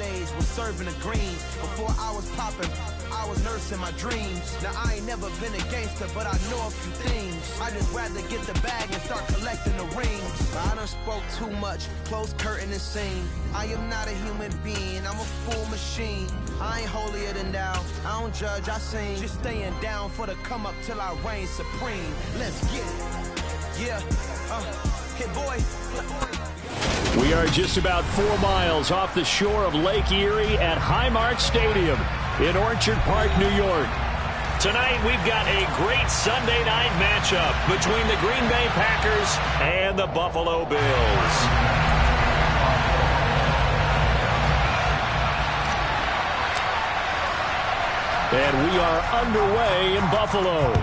Fridays was serving the green. Before I was popping, I was nursing my dreams. Now I ain't never been a gangster, but I know a few things. I just rather get the bag and start collecting the rings. I done spoke too much, close curtain and scene. I am not a human being, I'm a full machine. I ain't holier than thou, I don't judge, I sing. Just staying down for the come up till I reign supreme. Let's get it. Yeah, hit boy. We are just about 4 miles off the shore of Lake Erie at Highmark Stadium in Orchard Park, New York. Tonight we've got a great Sunday night matchup between the Green Bay Packers and the Buffalo Bills. And we are underway in Buffalo.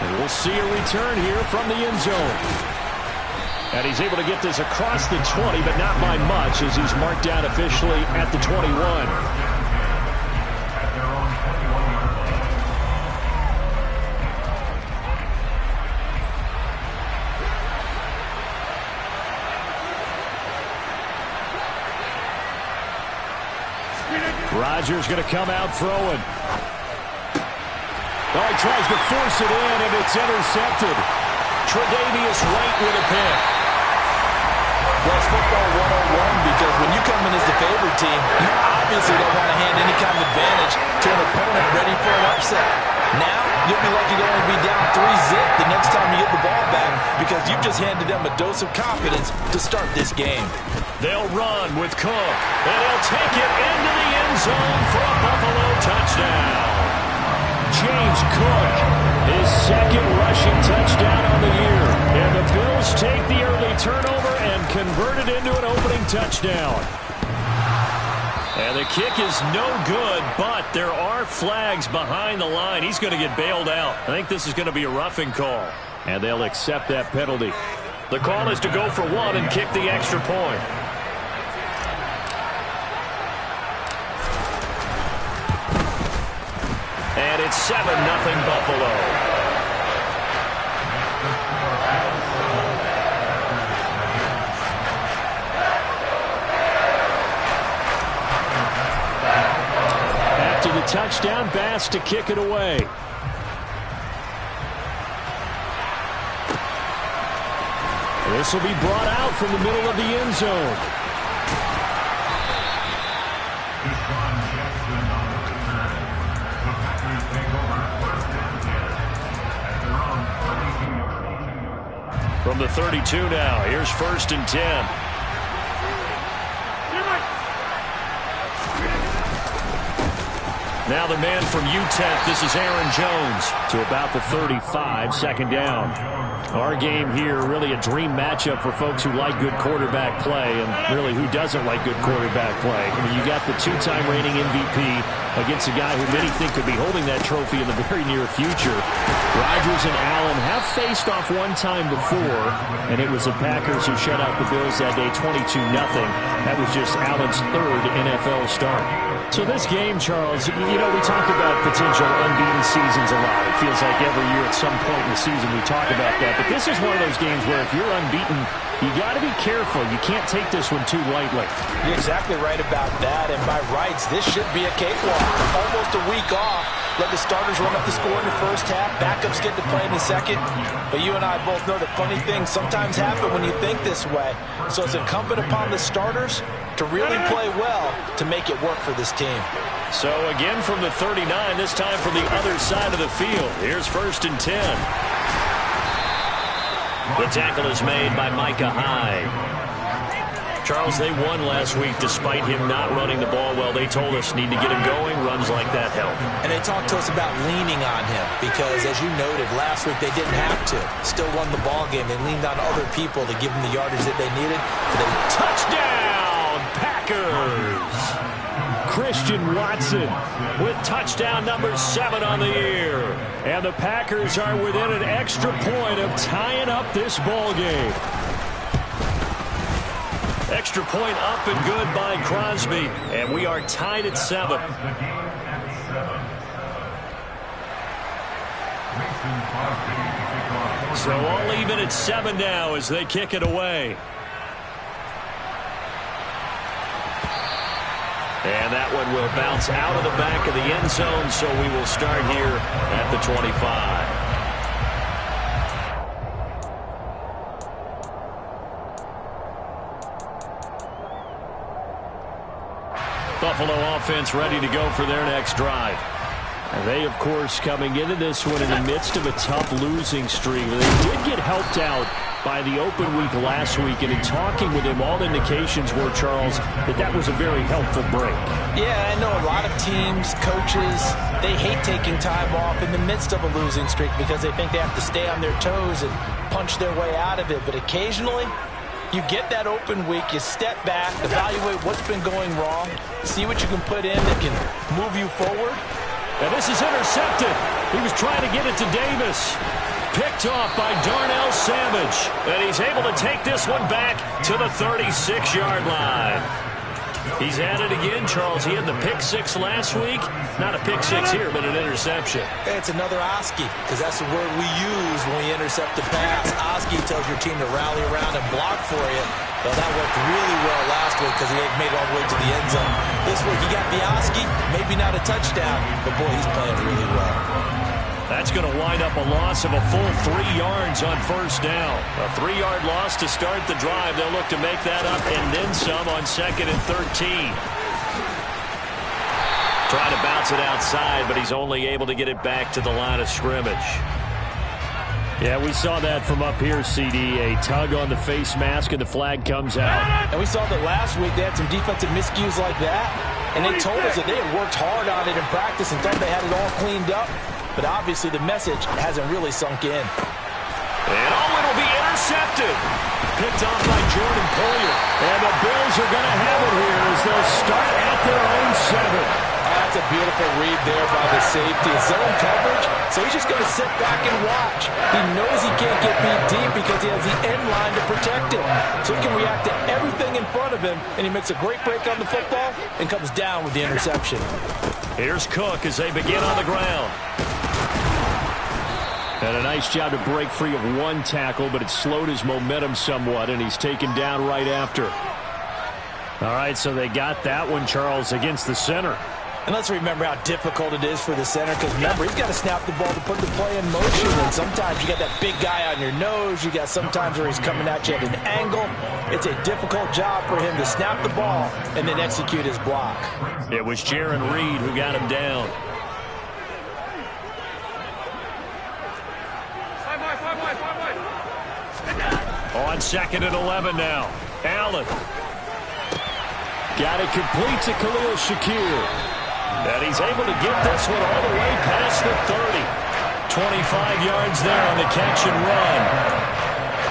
And we'll see a return here from the end zone. And he's able to get this across the 20, but not by much, as he's marked down officially at the 21. Rodgers going to come out throwing. Oh, he tries to force it in, and it's intercepted. Tre'Davious White with a pick. Well, it's football 101, because when you come in as the favorite team, you obviously don't want to hand any kind of advantage to an opponent ready for an upset. Now, you'll be lucky to only be down 3-zip the next time you get the ball back, because you've just handed them a dose of confidence to start this game. They'll run with Cook, and he'll take it into the end zone for a Buffalo touchdown. James Cook, his second rushing touchdown on the year. And the Bills take the early turnover and convert it into an opening touchdown. And the kick is no good, but there are flags behind the line. He's going to get bailed out. I think this is going to be a roughing call, and they'll accept that penalty. The call is to go for one and kick the extra point. And it's 7-0 Buffalo. After the touchdown, Bass to kick it away. This will be brought out from the middle of the end zone. From the 32 now, here's 1st and 10. Now the man from UTEP, this is Aaron Jones, to about the 35, 2nd down. Our game here, really a dream matchup for folks who like good quarterback play, and really who doesn't like good quarterback play. I mean, you got the 2-time reigning MVP against a guy who many think could be holding that trophy in the very near future. Rodgers and Allen have faced off one time before, and it was the Packers who shut out the Bills that day 22-0. That was just Allen's 3rd NFL start. So this game, Charles, you know, we talk about potential unbeaten seasons a lot. It feels like every year at some point in the season we talk about that. But this is one of those games where if you're unbeaten, you got to be careful. You can't take this one too lightly. You're exactly right about that. And by rights, this should be a cakewalk. Almost a week off. Let the starters run up the score in the first half. Backups get to play in the second. But you and I both know that funny things sometimes happen when you think this way. So it's incumbent upon the starters to really play well to make it work for this team. So again from the 39, this time from the other side of the field. Here's 1st and 10. The tackle is made by Micah Hyde. Charles, they won last week despite him not running the ball well. They told us need to get him going. Runs like that help. And they talked to us about leaning on him because, as you noted, last week they didn't have to. Still won the ball game. They leaned on other people to give them the yardage that they needed. Touchdown, Packers! Christian Watson with touchdown number 7 on the year. And the Packers are within an extra point of tying up this ball game. Extra point up and good by Crosby. And we are tied at 7. So all even at 7 now as they kick it away. And that one will bounce out of the back of the end zone, so we will start here at the 25. Buffalo offense ready to go for their next drive. And they, of course, coming into this one in the midst of a tough losing streak. They did get helped out by the open week last week, and in talking with him, all indications were, Charles, that was a very helpful break. Yeah, I know a lot of teams, coaches, they hate taking time off in the midst of a losing streak because they think they have to stay on their toes and punch their way out of it. But occasionally, you get that open week, you step back, evaluate what's been going wrong, see what you can put in that can move you forward. And this is intercepted. He was trying to get it to Davis. Picked off by Darnell Savage. And he's able to take this one back to the 36-yard line. He's at it again, Charles. He had the pick 6 last week. Not a pick 6 here, but an interception. It's another Oski, because that's the word we use when we intercept a pass. Oski tells your team to rally around and block for you. Well, that worked really well last week because he made it all the way to the end zone. This week he got the Oski, maybe not a touchdown, but boy, he's playing really well. That's going to wind up a loss of a full 3 yards on first down. A 3-yard loss to start the drive. They'll look to make that up and then some on 2nd and 13. Trying to bounce it outside, but he's only able to get it back to the line of scrimmage. Yeah, we saw that from up here, CD. A tug on the face mask, and the flag comes out. And we saw that last week they had some defensive miscues like that, and they told us that they had worked hard on it in practice and thought they had it all cleaned up. But obviously the message hasn't really sunk in. And it'll be intercepted. Picked off by Jordan Poyer. And the Bills are going to have it here as they'll start at their own 7. That's a beautiful read there by the safety. Zone coverage, so he's just going to sit back and watch. He knows he can't get beat deep because he has the end line to protect him. So he can react to everything in front of him, and he makes a great break on the football and comes down with the interception. Here's Cook as they begin on the ground. And a nice job to break free of one tackle, but it slowed his momentum somewhat, and he's taken down right after. All right, so they got that one, Charles, against the center. And let's remember how difficult it is for the center, because remember, he's got to snap the ball to put the play in motion, and sometimes you got that big guy on your nose. You got sometimes where he's coming at you at an angle. It's a difficult job for him to snap the ball and then execute his block. It was Jaron Reed who got him down. On 2nd and 11 now. Allen. Got it complete to Khalil Shakir. And he's able to get this one all the way past the 30. 25 yards there on the catch and run.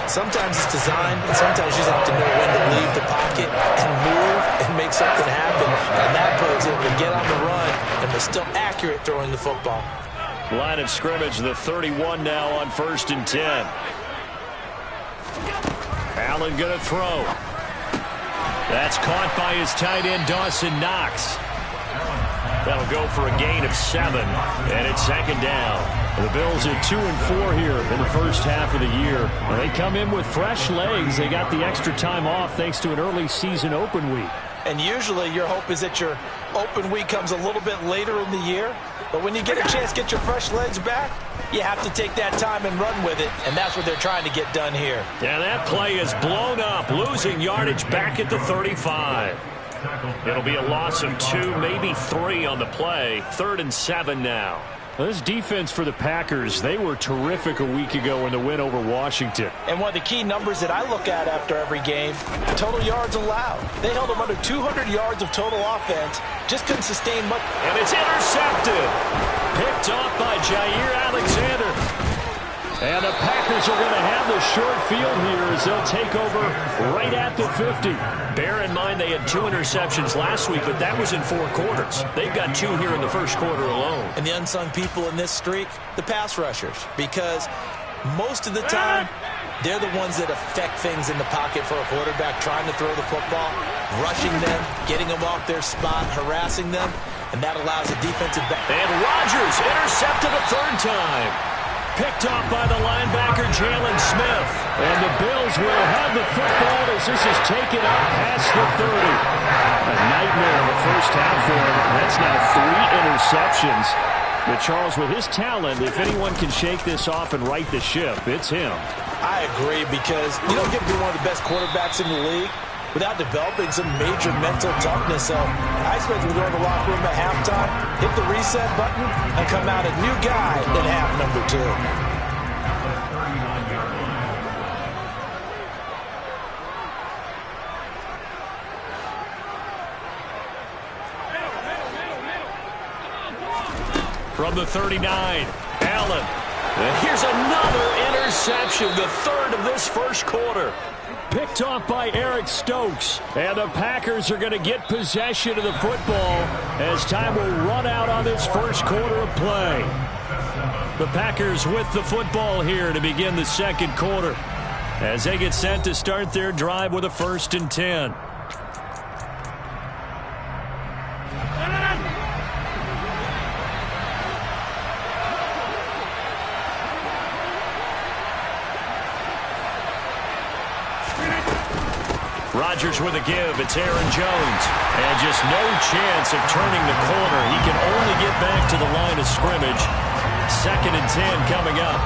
Sometimes it's designed, and sometimes you just have to know when to leave the pocket and move and make something happen. And that player's able to get on the run and was still accurate throwing the football. Line of scrimmage, the 31 now on 1st and 10. Allen going to throw. That's caught by his tight end, Dawson Knox. That'll go for a gain of 7, and it's 2nd down. The Bills are 2-4 here in the first half of the year. They come in with fresh legs. They got the extra time off thanks to an early season open week. And usually your hope is that your open week comes a little bit later in the year. But when you get a chance to get your fresh legs back, you have to take that time and run with it. And that's what they're trying to get done here. Yeah, that play is blown up, losing yardage back at the 35. It'll be a loss of 2, maybe 3 on the play. 3rd and 7 now. Well, this defense for the Packers, they were terrific a week ago in the win over Washington. And one of the key numbers that I look at after every game, total yards allowed. They held them under 200 yards of total offense, just couldn't sustain much. And it's intercepted. Picked off by Jair Alexander. And the Packers are going to have the short field here as they'll take over right at the 50. Bear in mind they had 2 interceptions last week, but that was in 4 quarters. They've got 2 here in the first quarter alone. And the unsung people in this streak, the pass rushers, because most of the time they're the ones that affect things in the pocket for a quarterback, trying to throw the football, rushing them, getting them off their spot, harassing them, and that allows a defensive back. And Rodgers intercepted a 3rd time. Picked off by the linebacker, Jalen Smith. And the Bills will have the football as this is taken up past the 30. A nightmare in the first half for him. That's now 3 interceptions. But Charles, with his talent, if anyone can shake this off and right the ship, it's him. I agree, because you don't get to be one of the best quarterbacks in the league without developing some major mental toughness. So I expect him to go in the locker room at halftime, hit the reset button, and come out a new guy in half number 2. From the 39, Allen. And here's another interception, the third of this first quarter. Picked off by Eric Stokes. And the Packers are going to get possession of the football as time will run out on this first quarter of play. The Packers with the football here to begin the second quarter as they get set to start their drive with a 1st and 10. Rodgers with a give. It's Aaron Jones. And just no chance of turning the corner. He can only get back to the line of scrimmage. 2nd and 10 coming up.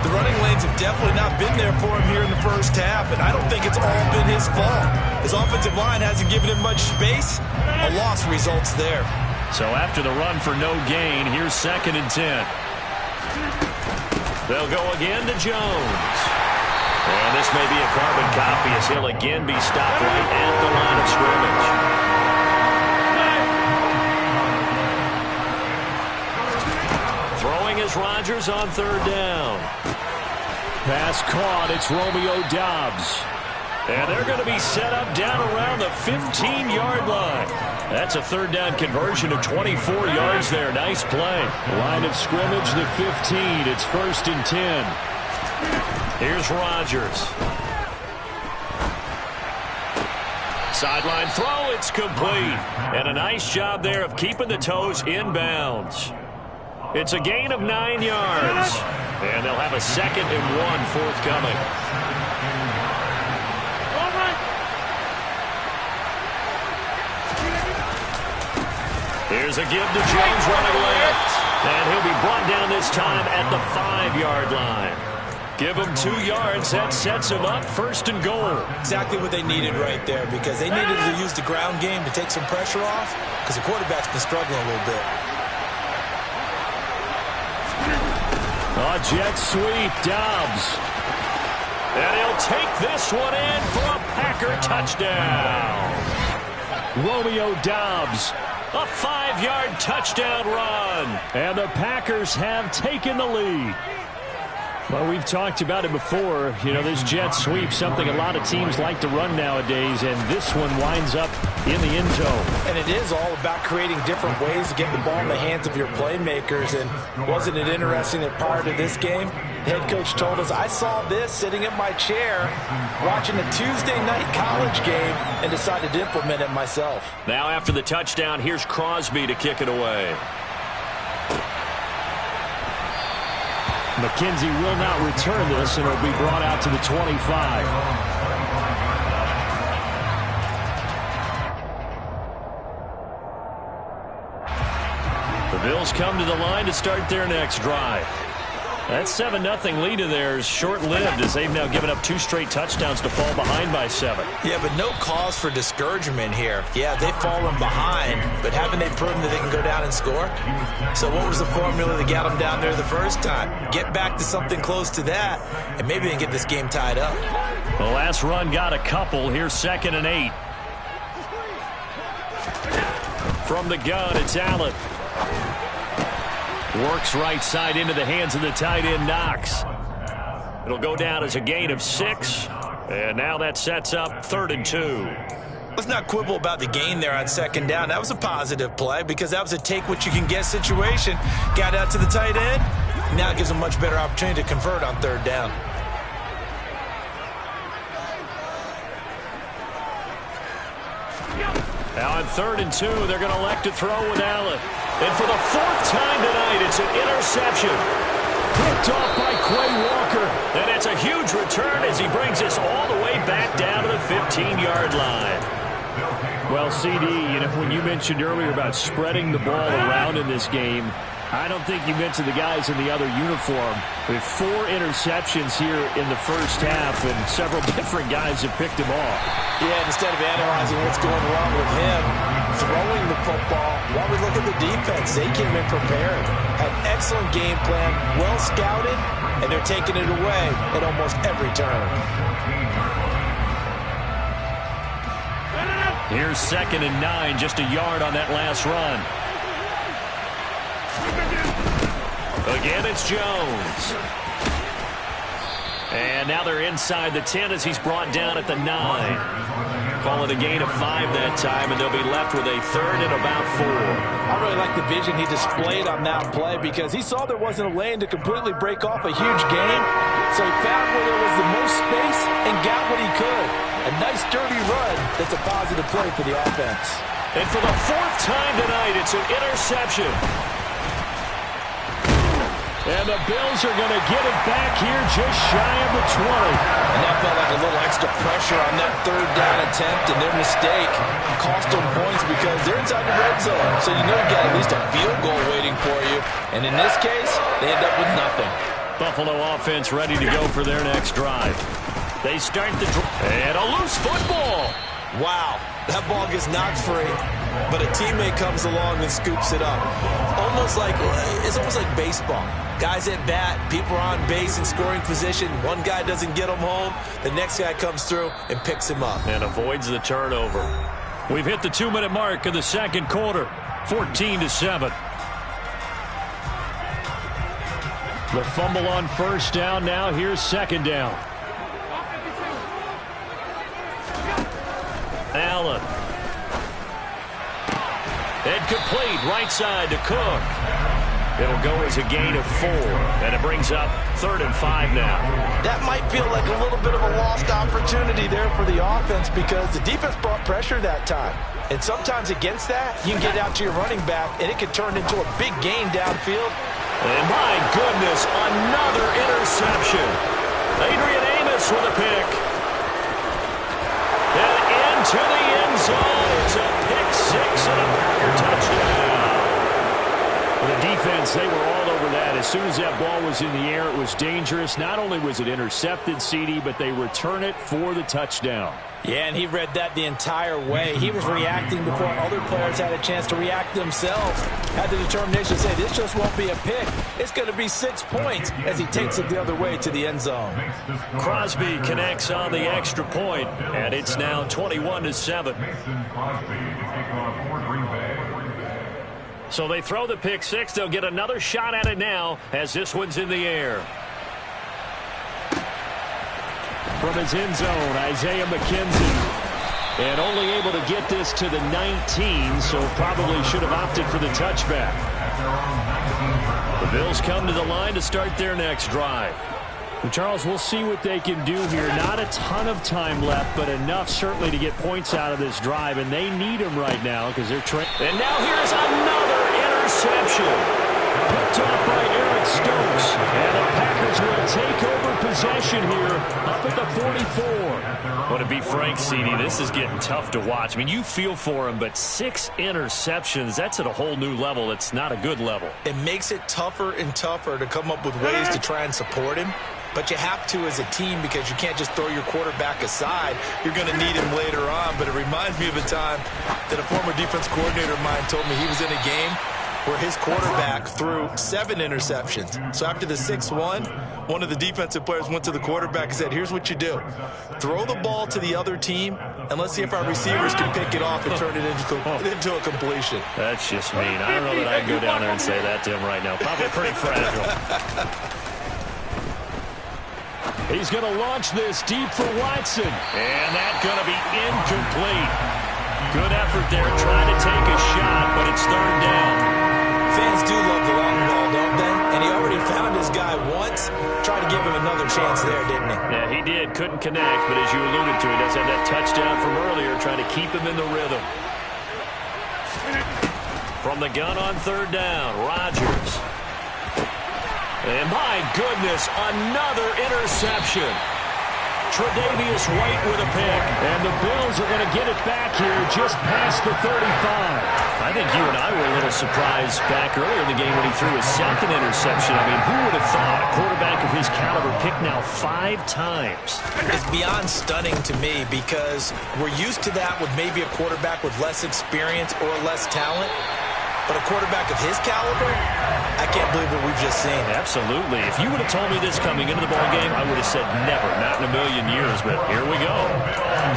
The running lanes have definitely not been there for him here in the first half, and I don't think it's all been his fault. His offensive line hasn't given him much space. A loss results there. So after the run for no gain, here's 2nd and 10. They'll go again to Jones. And this may be a carbon copy as he'll again be stopped right at the line of scrimmage. Throwing is Rodgers on 3rd down. Pass caught. It's Romeo Doubs. And they're going to be set up down around the 15-yard line. That's a 3rd down conversion of 24 yards there. Nice play. Line of scrimmage, the 15. It's 1st and 10. Here's Rodgers. Sideline throw, it's complete. And a nice job there of keeping the toes inbounds. It's a gain of 9 yards. And they'll have a 2nd and 1 forthcoming. Here's a give to Jones running left. And he'll be brought down this time at the 5-yard line. Give him 2 yards. That sets him up 1st and goal. Exactly what they needed right there, because they needed to use the ground game to take some pressure off, because the quarterback's been struggling a little bit. A jet sweep, Doubs. And he'll take this one in for a Packer touchdown. Romeo Doubs, a 5-yard touchdown run. And the Packers have taken the lead. Well, we've talked about it before. You know, this jet sweep, something a lot of teams like to run nowadays, and this one winds up in the end zone. And it is all about creating different ways to get the ball in the hands of your playmakers. And wasn't it interesting that prior to this game, the head coach told us, I saw this sitting in my chair watching a Tuesday night college game and decided to implement it myself. Now after the touchdown, here's Crosby to kick it away. McKenzie will not return this, and it'll be brought out to the 25. The Bills come to the line to start their next drive. That 7-0 lead of theirs short-lived as they've now given up 2 straight touchdowns to fall behind by 7. Yeah, but no cause for discouragement here. Yeah, they've fallen behind, but haven't they proven that they can go down and score? So what was the formula that got them down there the first time? Get back to something close to that, and maybe they can get this game tied up. The last run got a couple. Here's 2nd and 8. From the gun, it's Allen. Works right side into the hands of the tight end, Knox. It'll go down as a gain of 6. And now that sets up 3rd and 2. Let's not quibble about the gain there on 2nd down. That was a positive play because that was a take-what-you-can-get situation. Got out to the tight end. Now it gives them a much better opportunity to convert on 3rd down. Now on 3rd and 2, they're going to elect to throw with Allen. And for the 4th time tonight, it's an interception. Picked off by Quay Walker. And it's a huge return as he brings us all the way back down to the 15-yard line. Well, CD, when you mentioned earlier about spreading the ball around in this game, I don't think you mentioned the guys in the other uniform. We have 4 interceptions here in the first half, and several different guys have picked them off. Yeah, instead of analyzing what's going wrong with him, throwing the football, while we look at the defense, they came in prepared. Had excellent game plan, well scouted, and they're taking it away at almost every turn. Here's 2nd and 9, just a yard on that last run. Again, it's Jones. And now they're inside the 10 as he's brought down at the 9. Call it a gain of 5 that time, and they'll be left with a 3rd and about 4. I really like the vision he displayed on that play because he saw there wasn't a lane to completely break off a huge gain. So he found where there was the most space and got what he could. A nice, dirty run that's a positive play for the offense. And for the 4th time tonight, it's an interception. And the Bills are going to get it back here just shy of the 20. And that felt like a little extra pressure on that 3rd down attempt, and their mistake cost them points because they're inside the red zone. So you know you got at least a field goal waiting for you. And in this case, they end up with nothing. Buffalo offense ready to go for their next drive. They start the and a loose football. Wow, that ball gets knocked free, but a teammate comes along and scoops it up. It's almost like baseball. Guys at bat, people are on base in scoring position. One guy doesn't get him home. The next guy comes through and picks him up. And avoids the turnover. We've hit the 2-minute mark of the second quarter. 14-7. The fumble on first down. Now here's second down. Allen. Incomplete. Right side to Cook. It'll go as a gain of 4. And it brings up 3rd and 5 now. That might feel like a little bit of a lost opportunity there for the offense because the defense brought pressure that time. And sometimes against that, you can get out to your running back, and it can turn into a big gain downfield. And my goodness, another interception. Adrian Amos with a pick. And into the end zone. It's a pick 6 and a Packer touchdown. The defense, they were all over that. As soon as that ball was in the air, it was dangerous. Not only was it intercepted, CD, but they return it for the touchdown. Yeah, and he read that the entire way. He was reacting before other players had a chance to react themselves. Had the determination to say, this just won't be a pick. It's going to be 6 points as he takes it the other way to the end zone. Crosby connects on the extra point, and it's now 21-7. So they throw the pick 6. They'll get another shot at it now as this one's in the air. From his end zone, Isaiah McKenzie. And only able to get this to the 19, so probably should have opted for the touchback. The Bills come to the line to start their next drive. And Charles, we'll see what they can do here. Not a ton of time left, but enough certainly to get points out of this drive, and they need them right now because they're trying. And now here's another interception. Picked off by Eric Stokes. And the Packers will take over possession here up at the 44. Well, to be frank, CD, this is getting tough to watch. I mean, you feel for him, but 6 interceptions, that's at a whole new level. It's not a good level. It makes it tougher and tougher to come up with ways to try and support him. But you have to as a team because you can't just throw your quarterback aside. You're going to need him later on. But it reminds me of a time that a former defense coordinator of mine told me he was in a game where his quarterback threw 7 interceptions. So after the 6th one of the defensive players went to the quarterback and said, here's what you do. Throw the ball to the other team, and let's see if our receivers can pick it off and turn it into a completion. That's just mean. I don't know that I can go down there and say that to him right now. Probably pretty fragile. He's going to launch this deep for Watson. And that's going to be incomplete. Good effort there trying to take a shot, but it's 3rd down. Fans do love the long ball, don't they? And he already found his guy once. Tried to give him another chance there, didn't he? Yeah, he did. Couldn't connect, but as you alluded to, he does have that touchdown from earlier, trying to keep him in the rhythm. From the gun on 3rd down, Rodgers. And my goodness, another interception. Tre'Davious White with a pick. And the Bills are going to get it back here just past the 35. I think you and I were a little surprised back earlier in the game when he threw his second interception. I mean, who would have thought a quarterback of his caliber picked now 5 times? It's beyond stunning to me because we're used to that with maybe a quarterback with less experience or less talent. But a quarterback of his caliber, I can't believe what we've just seen. Absolutely. If you would have told me this coming into the ballgame, I would have said never, not in a million years, but here we go.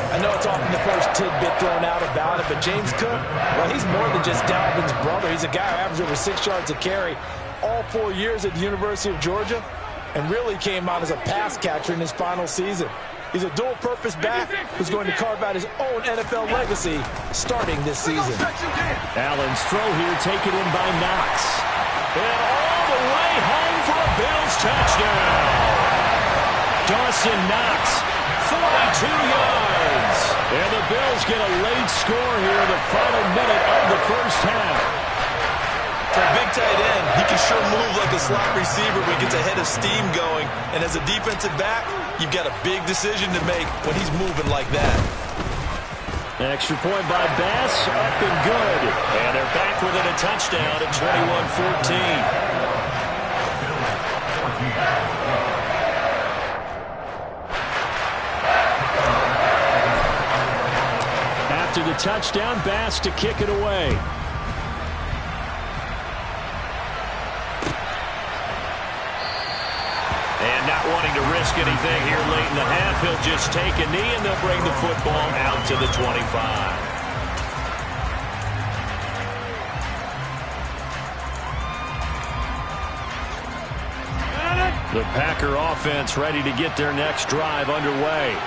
I know it's often the first tidbit thrown out about it, but James Cook, well, he's more than just Dalvin's brother. He's a guy who averaged over 6 yards a carry all 4 years at the University of Georgia and really came out as a pass catcher in his final season. He's a dual-purpose back who's going to carve out his own NFL legacy starting this season. Allen's throw here taken in by Knox. And all the way home for a Bills touchdown. Dawson Knox, 42 yards. And the Bills get a late score here in the final minute of the first half. For a big tight end, he can sure move like a slot receiver when he gets a head of steam going. And as a defensive back, you've got a big decision to make when he's moving like that. Extra point by Bass, up and good. And they're back within a touchdown at 21-14. After the touchdown, Bass to kick it away. And not wanting to risk anything here late in the half, he'll just take a knee and they'll bring the football out to the 25. The Packer offense ready to get their next drive underway.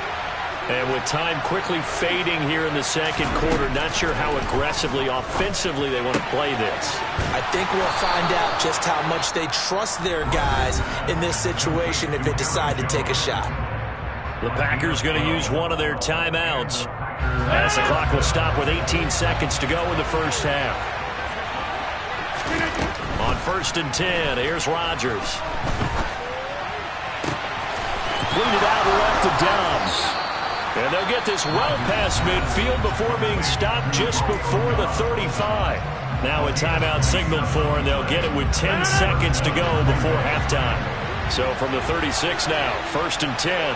And with time quickly fading here in the second quarter, not sure how aggressively, offensively they want to play this. I think we'll find out just how much they trust their guys in this situation if they decide to take a shot. The Packers going to use one of their timeouts as the clock will stop with 18 seconds to go in the first half. On 1st and 10, here's Rodgers. Completed out left to Dobbs. And they'll get this well past midfield before being stopped just before the 35. Now a timeout signaled for, and they'll get it with 10 seconds to go before halftime. So from the 36 now, 1st and 10.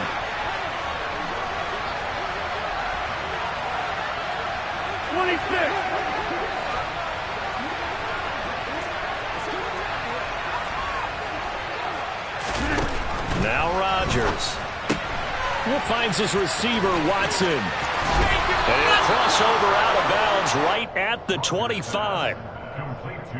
Now Rodgers. He finds his receiver, Watson. And he'll cross over out of bounds right at the 25.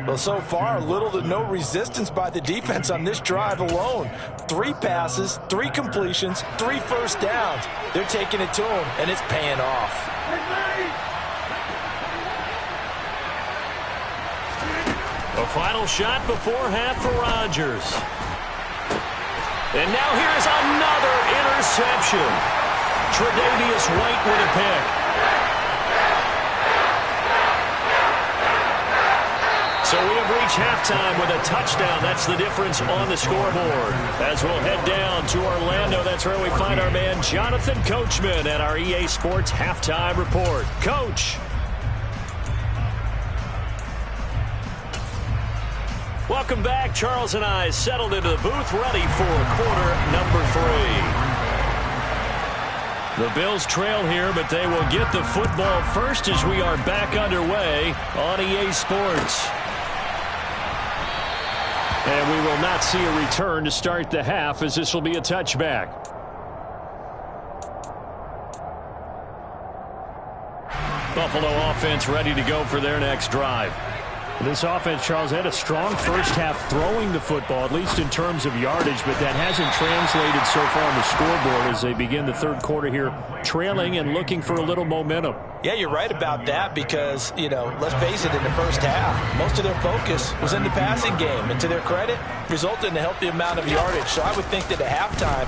Well, so far, little to no resistance by the defense on this drive alone. 3 passes, 3 completions, 3 first downs. They're taking it to him, and it's paying off. A final shot before half for Rodgers. And now here's another interception. Tre'Davious White with a pick. So we have reached halftime with a touchdown. That's the difference on the scoreboard. As we'll head down to Orlando, that's where we find our man Jonathan Coachman at our EA Sports Halftime Report. Coach. Welcome back. Charles and I settled into the booth, ready for quarter number 3. The Bills trail here, but they will get the football first as we are back underway on EA Sports. And we will not see a return to start the half, as this will be a touchback. Buffalo offense ready to go for their next drive. This offense, Charles, had a strong first half throwing the football, at least in terms of yardage, but that hasn't translated so far on the scoreboard as they begin the third quarter here, trailing and looking for a little momentum. Yeah, you're right about that because, you know, let's face it, in the first half, most of their focus was in the passing game, and to their credit, resulted in a healthy amount of yardage. So I would think that at halftime,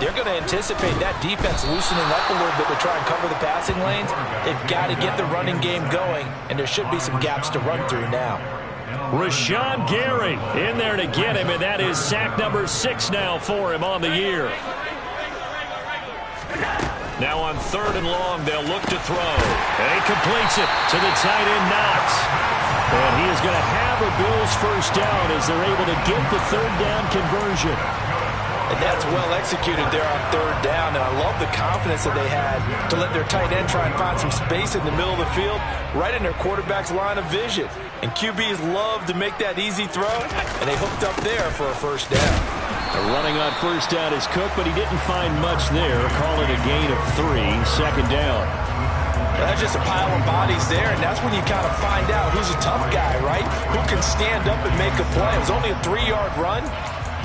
they're going to anticipate that defense loosening up a little bit to try and cover the passing lanes. They've got to get the running game going, and there should be some gaps to run through now. Rashawn Gary in there to get him, and that is sack number 6 now for him on the year. Now on 3rd and long, they'll look to throw. And he completes it to the tight end, Knox. And he is going to have a Bills first down as they're able to get the 3rd down conversion. And that's well executed there on 3rd down. And I love the confidence that they had to let their tight end try and find some space in the middle of the field, right in their quarterback's line of vision. And QBs love to make that easy throw, and they hooked up there for a first down. Running on first down is Cook, but he didn't find much there. Call it a gain of 3, 2nd down. That's just a pile of bodies there, and that's when you kind of find out who's a tough guy, right? Who can stand up and make a play. It was only a 3-yard run,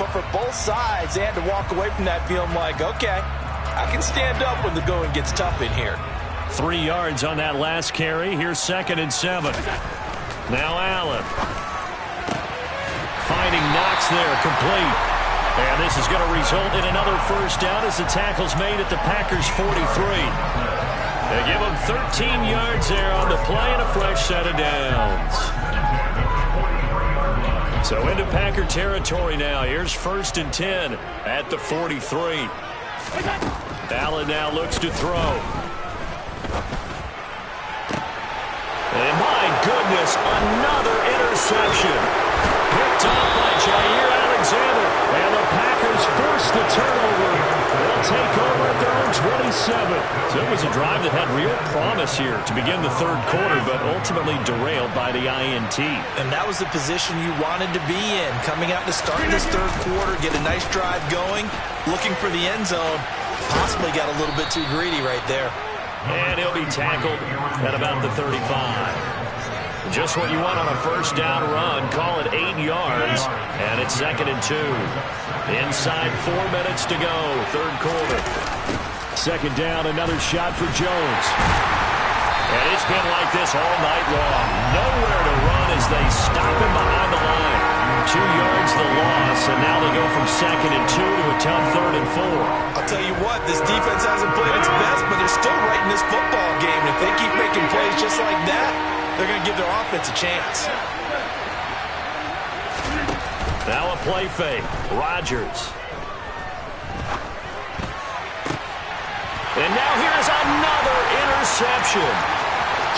but for both sides, they had to walk away from that feeling like, okay, I can stand up when the going gets tough in here. 3 yards on that last carry. Here's 2nd and 7. Now Allen. Finding Knox there, complete. And this is going to result in another first down as the tackle's made at the Packers' 43. They give them 13 yards there on the play and a fresh set of downs. So into Packer territory now. Here's 1st and 10 at the 43. Allen now looks to throw. And my goodness, another interception. Picked up by Jair Alexander. And the Packers force the turnover. They'll take over at their own 27. So it was a drive that had real promise here to begin the 3rd quarter, but ultimately derailed by the INT. And that was the position you wanted to be in. Coming out to start this 3rd quarter, get a nice drive going, looking for the end zone. Possibly got a little bit too greedy right there. And he'll be tackled at about the 35. Just what you want on a first down run. Call it 8 yards. And it's 2nd and 2. Inside 4 minutes to go. 3rd quarter. 2nd down, another shot for Jones. And it's been like this all night long. Nowhere to run as they stop him behind the line. 2 yards the loss, and now they go from 2nd and 2 to a tough 3rd and 4. I'll tell you what, this defense hasn't played its best, but they're still right in this football game. And if they keep making plays just like that, they're going to give their offense a chance. Now a play fake. Rodgers. And now here's another interception.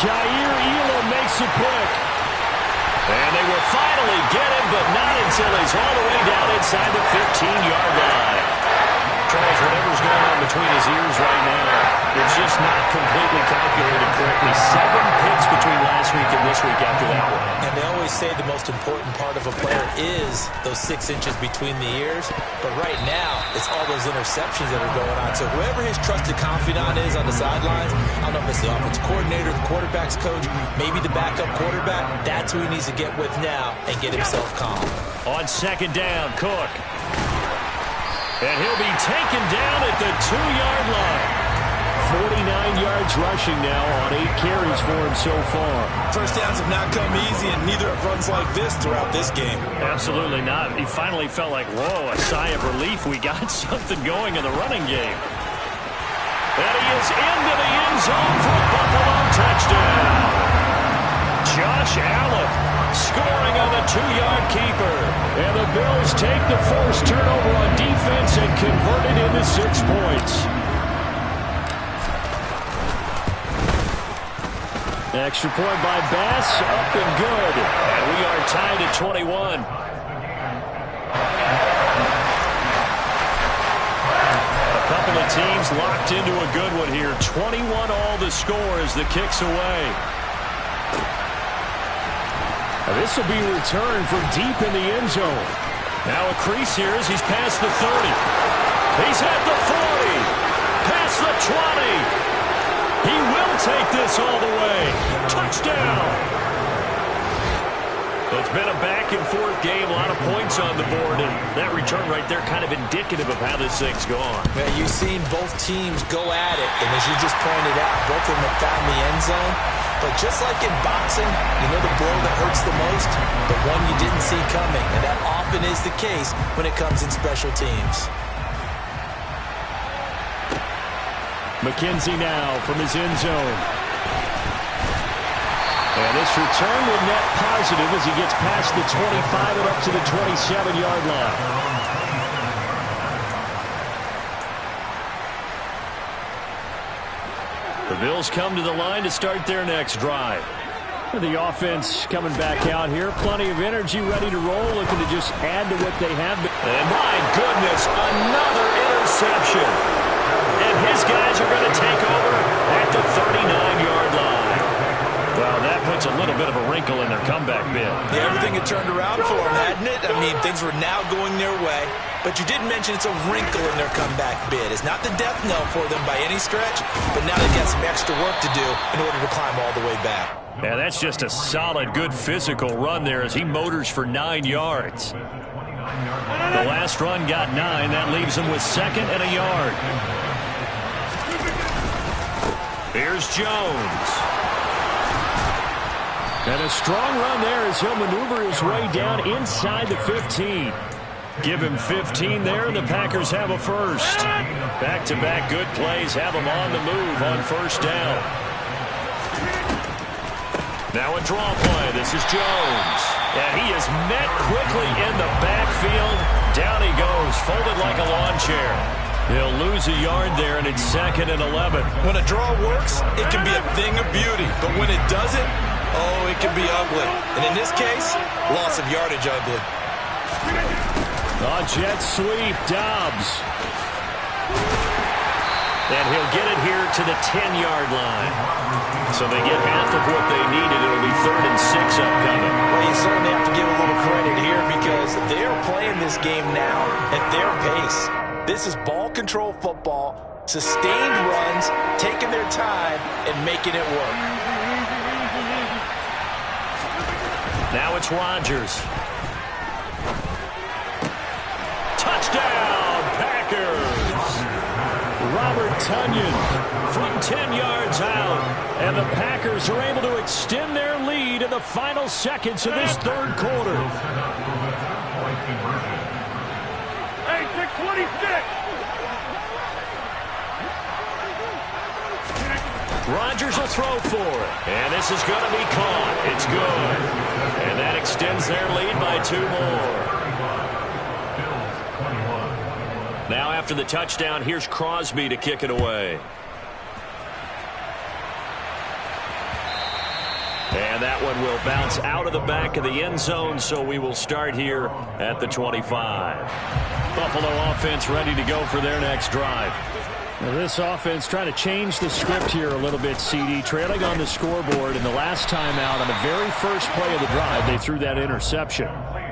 Jair Elam makes it quick. And they will finally get him, but not until he's all the way down inside the 15-yard line. Charles, whatever's going on between his ears right now, it's just not completely calculated correctly. 7 picks between last week and this week after that one. And they always say the most important part of a player is those 6 inches between the ears. But right now, it's all those interceptions that are going on. So whoever his trusted confidant is on the sidelines, I don't know if it's the offensive coordinator, the quarterback's coach, maybe the backup quarterback, that's who he needs to get with now and get himself calm. On 2nd down, Cook. And he'll be taken down at the 2-yard line. 49 yards rushing now on 8 carries for him so far. First downs have not come easy, and neither have runs like this throughout this game. Absolutely not. He finally felt like, whoa, a sigh of relief. We got something going in the running game. And he is into the end zone for a Buffalo touchdown. Josh Allen scoring on the 2-yard keeper. And the Bills take the forced turnover on defense and convert it into 6 points. Extra point by Bass, up and good. And we are tied at 21. A couple of teams locked into a good one here. 21 all the score as the kick's away. Now this will be returned from deep in the end zone. Now a crease here as he's past the 30. He's at the 40. Past the 20. He will take this all the way. Touchdown. It's been a back-and-forth game, a lot of points on the board, and that return right there kind of indicative of how this thing's gone. Man, you've seen both teams go at it, and as you just pointed out, both of them have found the end zone. But just like in boxing, you know the blow that hurts the most? The one you didn't see coming, and that often is the case when it comes in special teams. McKenzie now from his end zone. And this return will net positive as he gets past the 25 and up to the 27-yard line. The Bills come to the line to start their next drive. The offense coming back out here. Plenty of energy, ready to roll, looking to just add to what they have been. And my goodness, another interception. And his guys are going to take over at the 39-yard line. Well, that puts a little bit of a wrinkle in their comeback bid. Yeah, everything had turned around for them, hadn't it? I mean, things were now going their way. But you did mention it's a wrinkle in their comeback bid. It's not the death knell for them by any stretch, but now they've got some extra work to do in order to climb all the way back. Yeah, that's just a solid, good physical run there as he motors for 9 yards. The last run got 9. That leaves him with 2nd and a yard. Here's Jones. And a strong run there as he'll maneuver his way down inside the 15. Give him 15 there, and the Packers have a first. Back-to-back good plays have them on the move on first down. Now a draw play. This is Jones. And he is met quickly in the backfield. Down he goes, folded like a lawn chair. He'll lose a yard there, and it's 2nd and 11. When a draw works, it can be a thing of beauty. But when it doesn't, oh, it can be ugly. And in this case, loss of yardage ugly. A jet sweep, Dobbs. And he'll get it here to the 10-yard line. So they get half of what they needed. It'll be 3rd and 6 upcoming. Well, you certainly have to give a little credit here because they're playing this game now at their pace. This is ball control football, sustained runs, taking their time, and making it work. Now it's Rodgers. Touchdown, Packers! Robert Tonyan from 10 yards out. And the Packers are able to extend their lead in the final seconds of this third quarter. Hey, 626! Rodgers will throw for it. And this is going to be caught. It's good. And that extends their lead by 2 more. Now after the touchdown, here's Crosby to kick it away. And that one will bounce out of the back of the end zone, so we will start here at the 25. Buffalo offense ready to go for their next drive. Now this offense trying to change the script here a little bit, CD. Trailing on the scoreboard, and the last time out on the very first play of the drive, they threw that interception.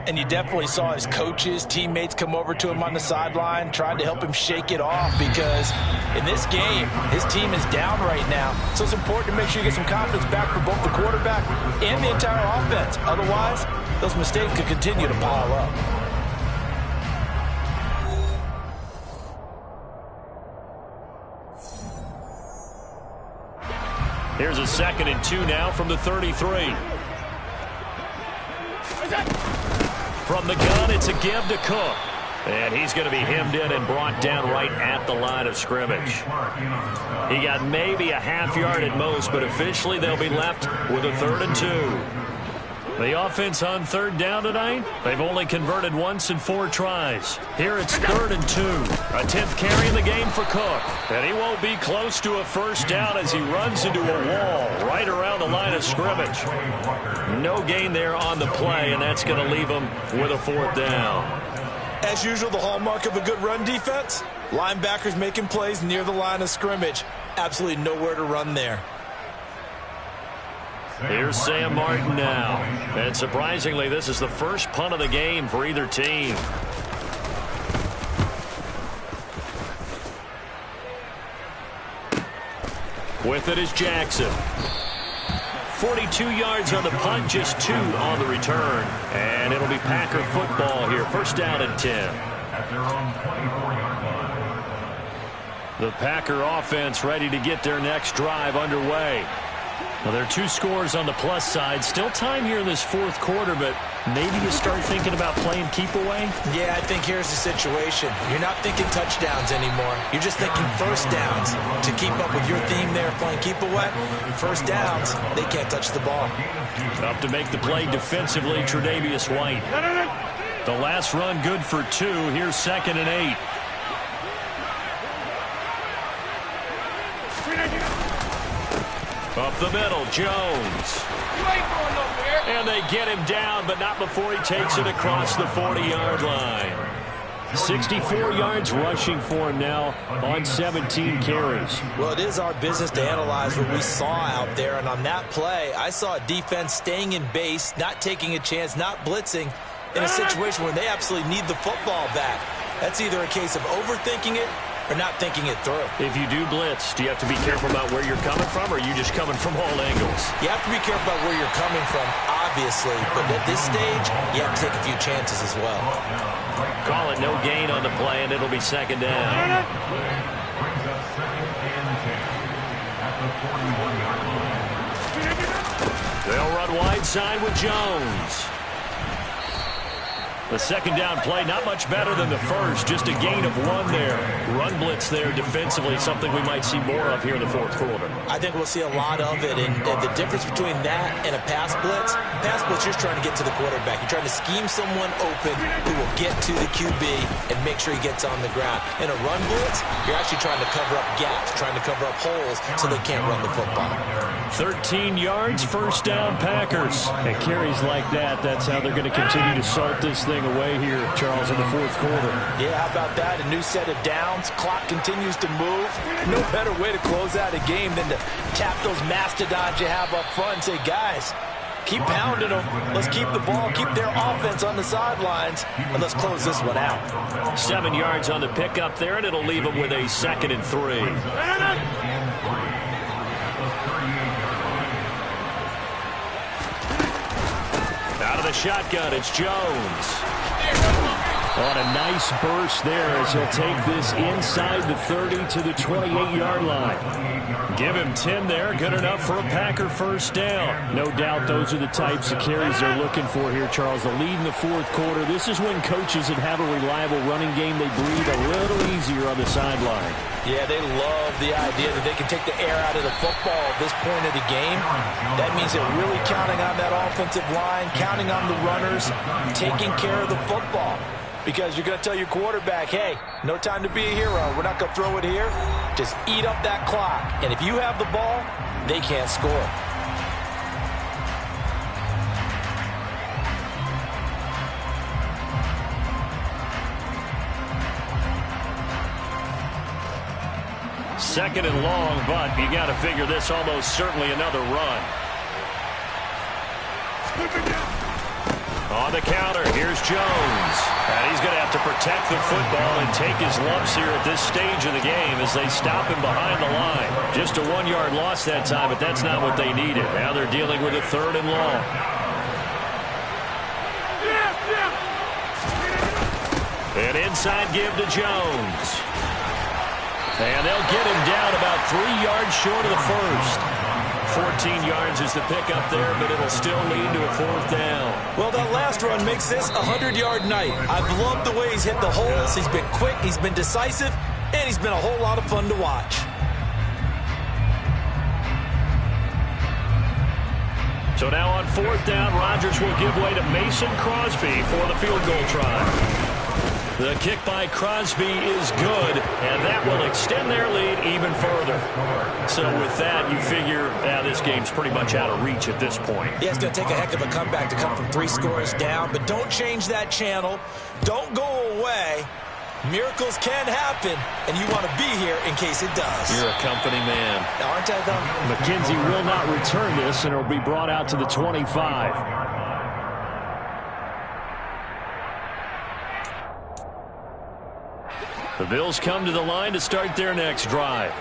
And you definitely saw his coaches, teammates come over to him on the sideline, trying to help him shake it off because in this game, his team is down right now. So it's important to make sure you get some confidence back for both the quarterback and the entire offense. Otherwise, those mistakes could continue to pile up. Here's a 2nd and 2 now from the 33. From the gun, it's a give to Cook. And he's going to be hemmed in and brought down right at the line of scrimmage. He got maybe a half yard at most, but officially they'll be left with a 3rd and 2. The offense on 3rd down tonight, they've only converted once in 4 tries. Here it's 3rd and 2. A 10th carry in the game for Cook. And he won't be close to a first down as he runs into a wall right around the line of scrimmage. No gain there on the play, and that's going to leave him with a 4th down. As usual, the hallmark of a good run defense, linebackers making plays near the line of scrimmage. Absolutely nowhere to run there. Here's Sam Martin now. And surprisingly, this is the first punt of the game for either team. With it is Jackson. 42 yards on the punt, just 2 on the return. And it'll be Packer football here. First down and 10. The Packer offense ready to get their next drive underway. Well, there are 2 scores on the plus side. Still time here in this fourth quarter, but maybe you start thinking about playing keep away? Yeah, I think here's the situation. You're not thinking touchdowns anymore. You're just thinking first downs. To keep up with your theme there, playing keep away, first downs, they can't touch the ball. Up to make the play defensively, Tre'Davious White. The last run good for 2. Here's 2nd and 8. Up the middle, Jones. And they get him down, but not before he takes it across the 40-yard line. 64 yards rushing for him now on 17 carries. Well, it is our business to analyze what we saw out there, and on that play, I saw a defense staying in base, not taking a chance, not blitzing, in a situation where they absolutely need the football back. That's either a case of overthinking it or not thinking it through. If you do blitz, do you have to be careful about where you're coming from, or are you just coming from all angles? You have to be careful about where you're coming from, obviously, but at this stage, you have to take a few chances as well. Call it no gain on the play, and it'll be 2nd down. They'll run wide side with Jones. The 2nd down play, not much better than the first, just a gain of 1 there. Run blitz there defensively, something we might see more of here in the fourth quarter. I think we'll see a lot of it, and the difference between that and a pass blitz, you're just trying to get to the quarterback. You're trying to scheme someone open who will get to the QB and make sure he gets on the ground. In a run blitz, you're actually trying to cover up gaps, trying to cover up holes so they can't run the football. 13 yards, 1st down, Packers. And carries like that, that's how they're going to continue to salt this thing away here, Charles, in the fourth quarter. Yeah, how about that? A new set of downs. Clock continues to move. No better way to close out a game than to tap those mastodons you have up front and say, guys, keep pounding them. Let's keep the ball, keep their offense on the sidelines, and let's close this one out. 7 yards on the pickup there, and it'll leave them with a 2nd and 3. Out of the shotgun, it's Jones. On a nice burst there as he'll take this inside the 30 to the 28-yard line. Give him 10 there, good enough for a Packer 1st down. No doubt those are the types of carries they're looking for here, Charles. The lead in the fourth quarter. This is when coaches that have a reliable running game, they breathe a little easier on the sideline. Yeah, they love the idea that they can take the air out of the football at this point of the game. That means they're really counting on that offensive line, counting on the runners, taking care of the football. Because you're going to tell your quarterback, hey, no time to be a hero. We're not going to throw it here. Just eat up that clock. And if you have the ball, they can't score. Second and long, but you got to figure this almost certainly another run. On the counter, here's Jones. And he's going to have to protect the football and take his lumps here at this stage of the game as they stop him behind the line. Just a 1-yard loss that time, but that's not what they needed. Now they're dealing with a 3rd and long. An inside give to Jones. And they'll get him down about 3 yards short of the first. 14 yards is the pickup there, but it'll still lead to a 4th down. Well, that last run makes this a 100-yard night. I've loved the way he's hit the holes. He's been quick, he's been decisive, and he's been a whole lot of fun to watch. So now on 4th down, Rodgers will give way to Mason Crosby for the field goal try. The kick by Crosby is good, and that will extend their lead even further. So with that, you figure, this game's pretty much out of reach at this point. Yeah, it's going to take a heck of a comeback to come from 3 scores down, but don't change that channel. Don't go away. Miracles can happen, and you want to be here in case it does. You're a company man. Aren't I, though? McKenzie will not return this, and it'll be brought out to the 25. The Bills come to the line to start their next drive.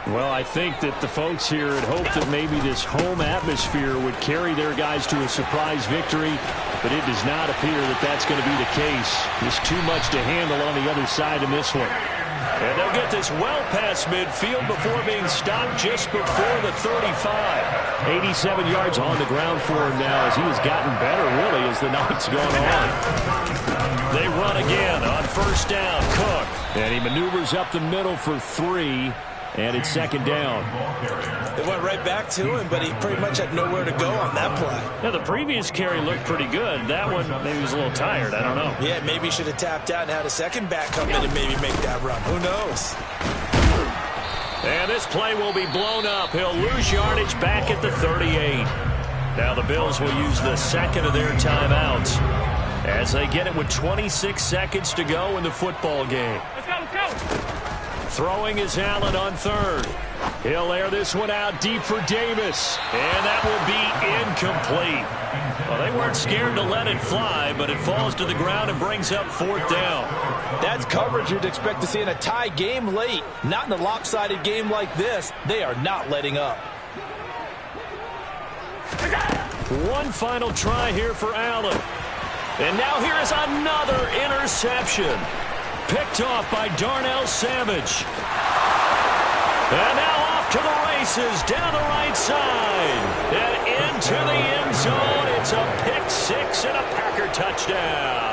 Well, I think that the folks here had hoped that maybe this home atmosphere would carry their guys to a surprise victory, but it does not appear that that's going to be the case. There's too much to handle on the other side in this one. And they'll get this well past midfield before being stopped just before the 35. 87 yards on the ground for him now as he has gotten better, really, as the night's gone on. They run again on first down. Cook. And he maneuvers up the middle for 3. And it's second down. They went right back to him, but he pretty much had nowhere to go on that play. Now, the previous carry looked pretty good. That one, maybe he was a little tired. I don't know. Yeah, maybe he should have tapped out and had a second back come in and maybe make that run. Who knows? And this play will be blown up. He'll lose yardage back at the 38. Now the Bills will use the second of their timeouts as they get it with 26 seconds to go in the football game. Let's go, let's go. Throwing is Allen on third. He'll air this one out deep for Davis. And that will be incomplete. Well, they weren't scared to let it fly, but it falls to the ground and brings up fourth down. That's coverage you'd expect to see in a tie game late. Not in a lopsided game like this. They are not letting up. One final try here for Allen. And now here is another interception. Picked off by Darnell Savage. And now off to the races down the right side. And into the end zone. It's a pick six and a Packer touchdown.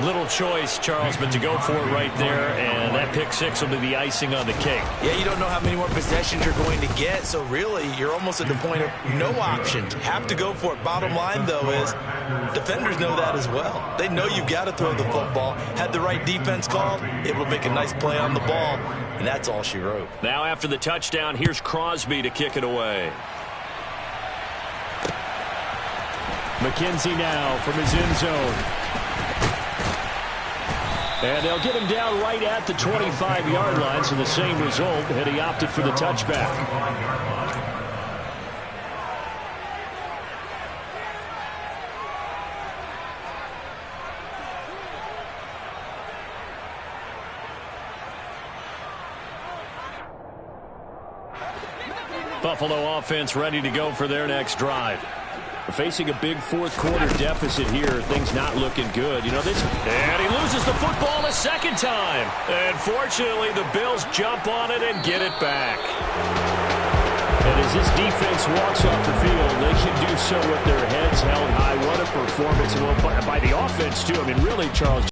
Little choice, Charles, but to go for it right there, and that pick six will be the icing on the cake. Yeah, you don't know how many more possessions you're going to get, so really you're almost at the point of no options. Have to go for it. Bottom line, though, is defenders know that as well. They know you've got to throw the football. Had the right defense called, able to make a nice play on the ball, and that's all she wrote. Now after the touchdown, here's Crosby to kick it away. McKenzie now from his end zone. And they'll get him down right at the 25-yard line, so the same result had he opted for the touchback. Buffalo offense ready to go for their next drive. Facing a big fourth quarter deficit here, things not looking good. You know this, and he loses the football a second time. And fortunately, the Bills jump on it and get it back. And as this defense walks off the field, they can do so with their heads held high. What a performance, and by the offense too. I mean, really, Charles.